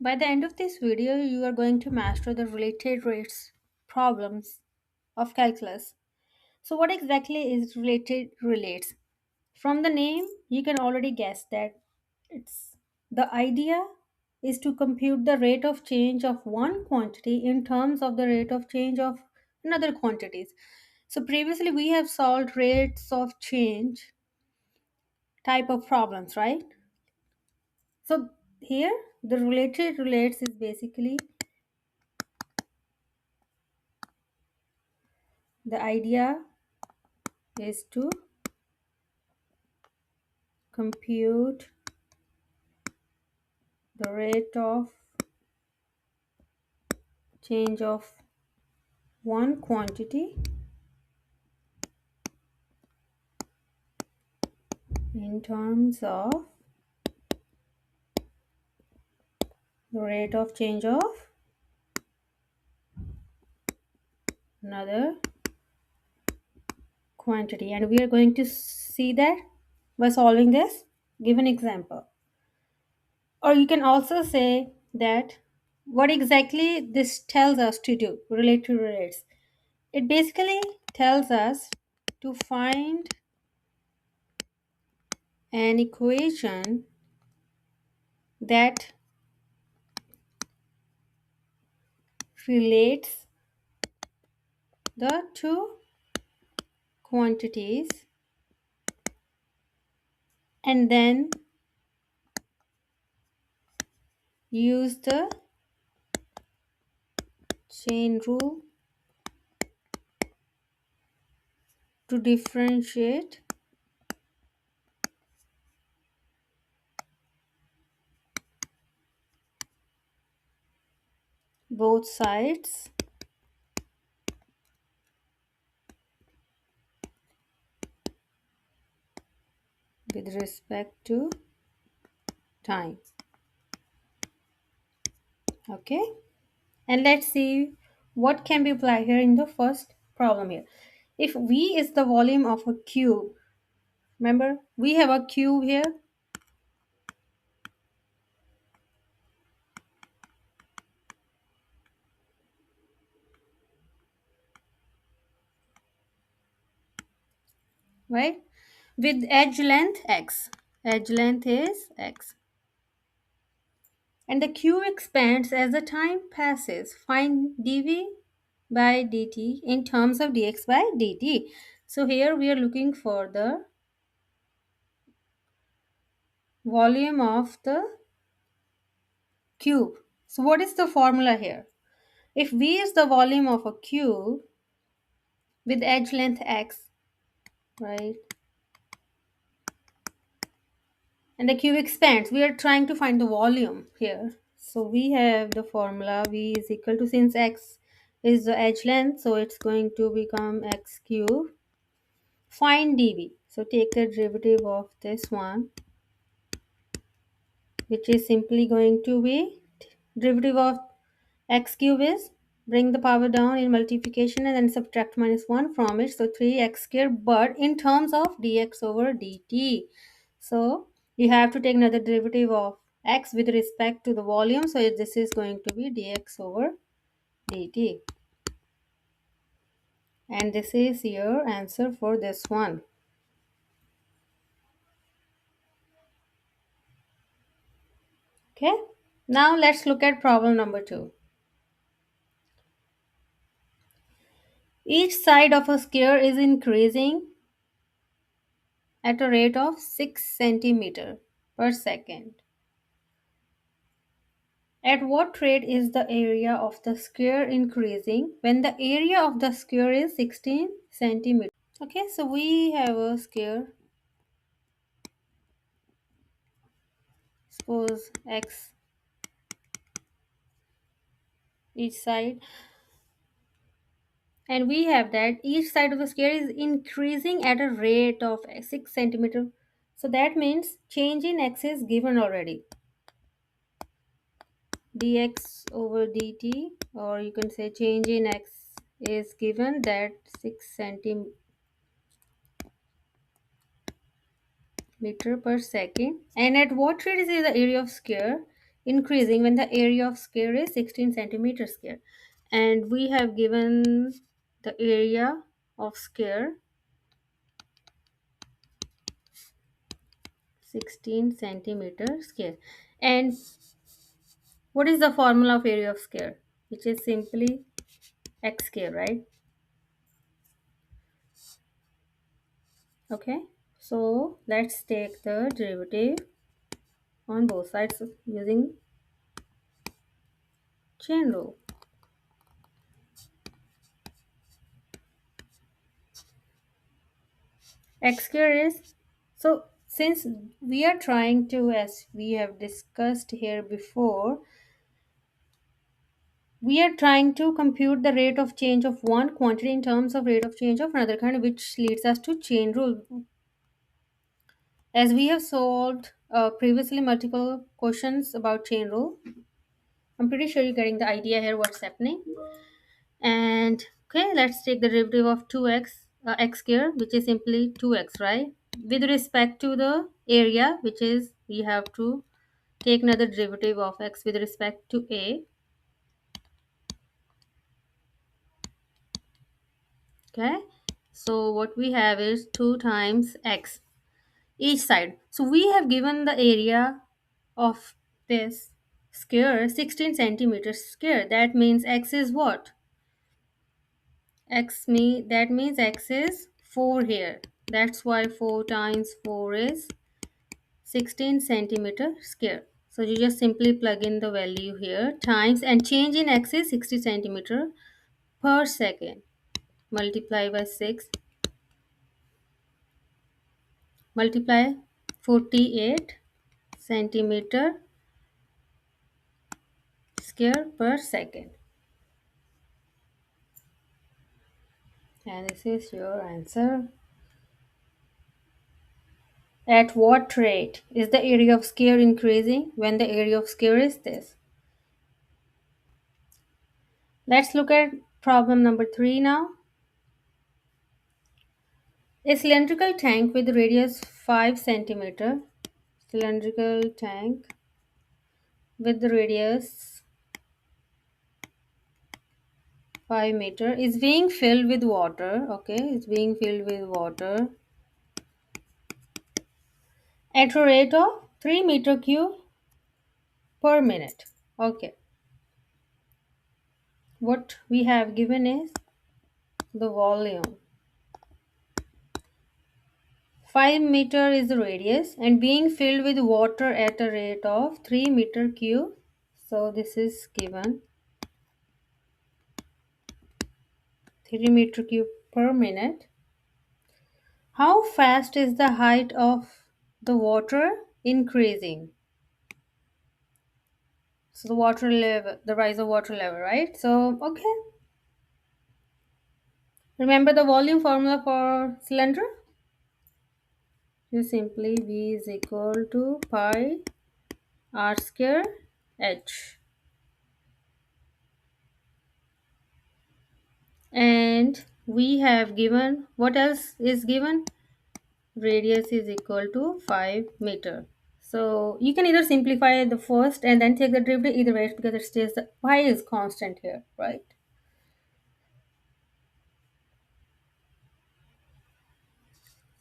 By the end of this video, you are going to master the related rates problems of calculus. So what exactly is related relates? From the name, you can already guess that it's the idea is to compute the rate of change of one quantity in terms of the rate of change of another quantities. So previously we have solved rates of change type of problems, right? So here the related relates is basically the idea is to compute the rate of change of one quantity in terms of the rate of change of another quantity, and we are going to see that by solving this given example. Or you can also say that what exactly this tells us to do relate to relates. It basically tells us to find an equation that relates the two quantities and then use the chain rule to differentiate both sides with respect to time. Okay, and let's see what can be applied here in the first problem here. If V is the volume of a cube, remember we have a cube here, right, with edge length x. Edge length is x. And the cube expands as the time passes. Find dv by dt in terms of dx by dt. So here we are looking for the volume of the cube. So what is the formula here? If V is the volume of a cube with edge length x, right, and the cube expands, we are trying to find the volume here. So we have the formula V is equal to, since x is the edge length, so it's going to become x cube. Find dv. So take the derivative of this one, which is simply going to be derivative of x cube is bring the power down in multiplication and then subtract minus 1 from it, so 3x squared, but in terms of dx over dt. So you have to take another derivative of x with respect to the volume, so this is going to be dx over dt, and this is your answer for this one. Okay, now let's look at problem number 2. Each side of a sphere is increasing at a rate of 6 centimeter per second. At what rate is the area of the sphere increasing when the area of the sphere is 16 centimeters? Okay, so we have a sphere, suppose x each side, and we have that each side of the sphere is increasing at a rate of 6 centimeter. So that means change in x is given already, dx over dt, or you can say change in x is given, that 6 centimeter per second. And at what rate is the area of sphere? increasing when the area of square is 16 centimeter square. And we have given the area of square 16 centimeter square. And what is the formula of area of square? Which is simply x square, right? Okay. So let's take the derivative on both sides using chain rule. X square is, so since we are trying to, as we have discussed here before, we are trying to compute the rate of change of one quantity in terms of rate of change of another kind, which leads us to chain rule. As we have solved previously multiple questions about chain rule, I'm pretty sure you're getting the idea here what's happening. And okay, let's take the derivative of 2x x square, which is simply 2x, right? With respect to the area, which is we have to take another derivative of x with respect to a. Okay, so what we have is 2 times x each side. So we have given the area of this square 16 centimeters square. That means x is what? That means x is 4 here. That's why 4 times 4 is 16 centimeter square. So you just simply plug in the value here times, and change in x is 60 centimeter per second. Multiply by 6, multiply 48 centimeter square per second. And this is your answer. At what rate is the area of square increasing when the area of square is this? Let's look at problem number 3 now. A cylindrical tank with radius 5 centimeter, cylindrical tank with the radius 5 meter is being filled with water. Okay, it's being filled with water at a rate of 3 meter cube per minute. Okay, what we have given is the volume. 5 meter is the radius and being filled with water at a rate of 3 meter cube. So this is given 3 meter cube per minute. How fast is the height of the water increasing? So the water level, the rise of water level, right? So okay. Remember the volume formula for cylinder? You simply V is equal to pi r square h. And we have given, what else is given? Radius is equal to 5 meter. So you can either simplify the first and then take the derivative, either way, because it stays the pi is constant here, right?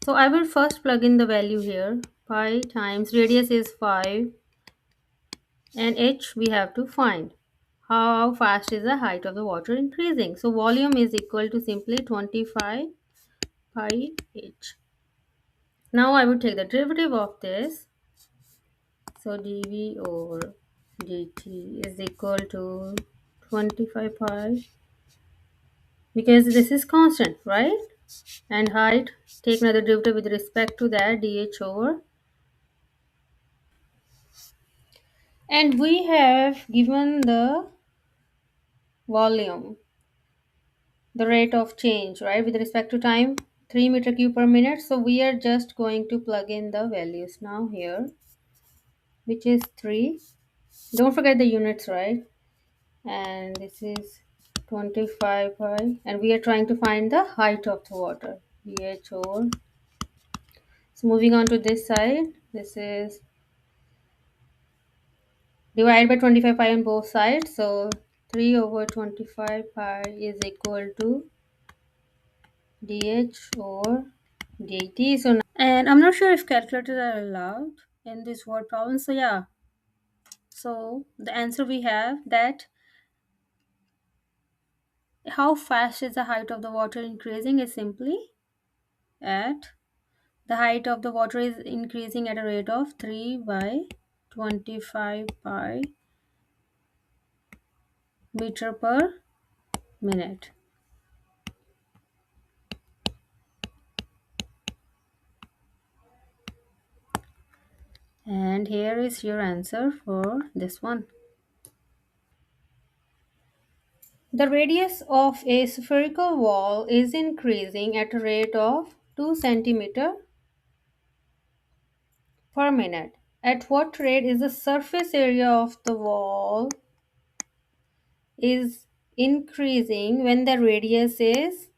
So I will first plug in the value here. Pi times radius is 5 and h we have to find. How fast is the height of the water increasing? So volume is equal to simply 25 pi h. Now I will take the derivative of this. So dv over dt is equal to 25 pi, because this is constant, right? And height, take another derivative with respect to that, dh over. And we have given the volume, the rate of change, right, with respect to time, 3 meter cube per minute. So we are just going to plug in the values now here, which is 3. Don't forget the units, right? And this is 25 pi, and we are trying to find the height of the water, dh over. So moving on to this side, this is Divide by 25 pi on both sides. So 3 over 25 pi is equal to dh over dt. And I'm not sure if calculators are allowed in this word problem. So yeah, so the answer we have that how fast is the height of the water increasing is simply at the height of the water is increasing at a rate of 3 by 25 pi meter per minute. And here is your answer for this one. The radius of a spherical wall is increasing at a rate of 2 centimeter per minute. At what rate is the surface area of the wall is increasing when the radius is,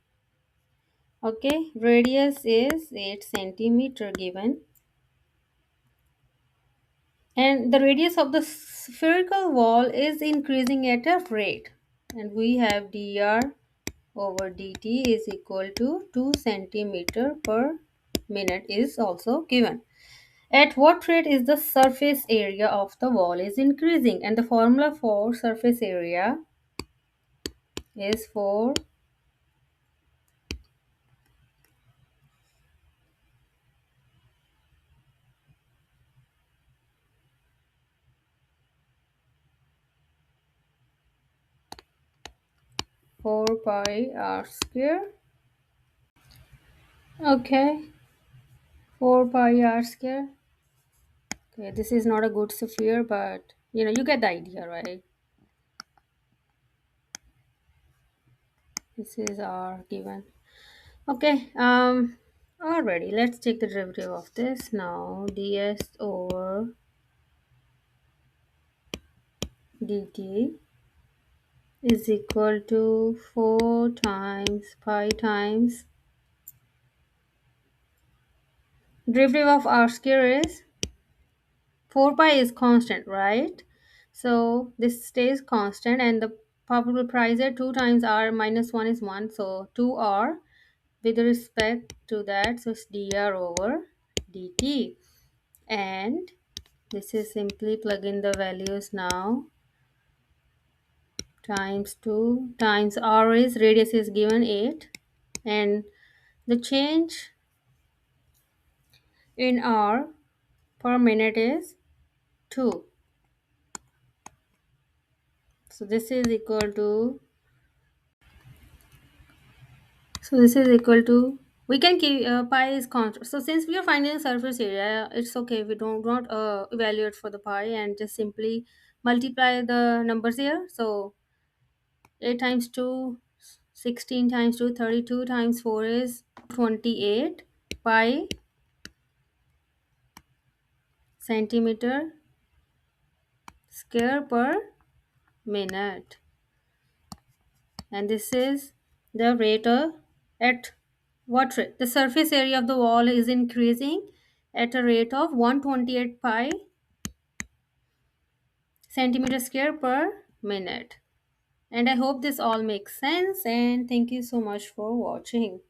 okay, radius is 8 centimeter given, and the radius of the spherical wall is increasing at a rate, and we have dr over dt is equal to 2 centimeter per minute is also given. At what rate is the surface area of the wall is increasing? And the formula for surface area is 4 pi r square. Okay, 4 pi r square. Okay, this is not a good sphere, but you get the idea, right? This is r given. Okay, already let's take the derivative of this now. ds over dt is equal to 4 times pi times derivative of r square is 4 pi is constant, right? So this stays constant, and the probable price at 2 times r minus 1 is 1, so 2r with respect to that, so it's dr over dt. And this is simply plug in the values now. Times 2 times r is radius is given 8, and the change in r per minute is 2. So this is equal to, we can keep pi is constant. So since we are finding the surface area, it's okay, we don't not evaluate for the pi and just simply multiply the numbers here. So 8 times 2, 16 times 2, 32 times 4 is 28 pi centimeter square per minute. And this is the rate of, at what rate the surface area of the wall is increasing at a rate of 128 pi centimeter square per minute. And I hope this all makes sense, and thank you so much for watching.